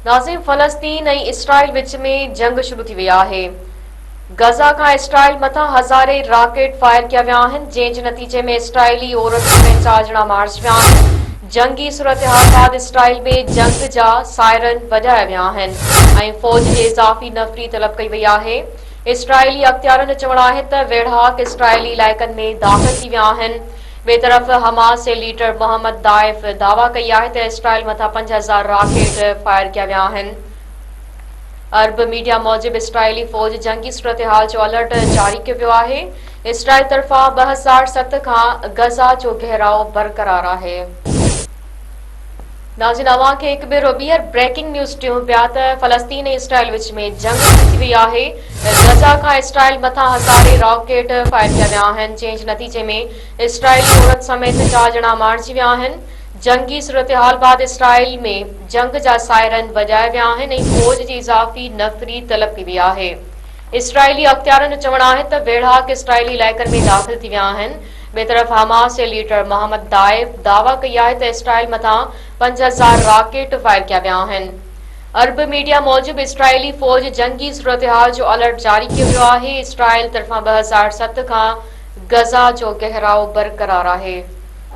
नाज़िम फ़लस्तीन ऐं इसराइल विच में जंग शुरू थी वई आहे। गज़ा खां इसराइल मथां हज़ारे रॉकेट फायर कया विया आहिनि, जंहिं जे नतीजे में इसराइली औरत समेत 4 ॼणा मारिजी विया आहिनि। जंगी सूरतहाल बाद इसराइल में जंग जा सायरन वॼाया विया आहिनि ऐं फ़ौज जे इज़ाफ़ी नफ़री तलब कई वई आहे। इसराइली अख़्तियारनि जो चवणु आहे त वेढ़ाक इसराइली इलाइक़नि में दाख़िल थी विया आहिनि। ॿिए तरफ़ हमास जे लीडर मोहम्मद दाइफ़ दावा कई आहे त इसराइल मथां 5000 रॉकेट फायर कया विया आहिनि। अरब मीडिया मूजिब इसराइली फ़ौज जंगी सूरतहाल जो अलर्ट जारी कयो वियो आहे। इसराइल तरफ़ां 2007 खां गज़ा जो घेराव बरक़रार आहे। नाज़रीन, अवां खे हिकु भेरो ॿीहर ब्रेकिंग न्यूज़ ॾियूं पिया त फ़लस्तीन ऐं इसराइल विच में जंग थी वई आहे। गज़ा खां इसराइल मथां हज़ारे रॉकेट फायर कया विया आहिनि, जंहिं जे नतीजे में इसराइली औरत समेत 4 ॼणा मारिजी विया आहिनि। जंगी सूरतहाल बाद इसराइल में जंग जा सायरन वॼाया विया आहिनि ऐं फ़ौज जी इज़ाफ़ी नफ़री तलब कई वई आहे। इसराइली अख़्तियारनि जो चवणु आहे त वेढ़ाक इसराइली इलाइक़नि में दाख़िल थी विया आहिनि। ॿिए तरफ़ हमास जे लीडर मोहम्मद दाइफ़ दावा कई आहे त इसराइल मथां 5000 रॉकेट फायर कया विया आहिनि। अरब मीडिया मूजिब इसराइली फ़ौज जंगी सूरतहाल जो अलर्ट जारी कयो वियो आहे। इसराइल तरफ़ां 2007 खां गज़ा जो घेराव बरक़रार आहे।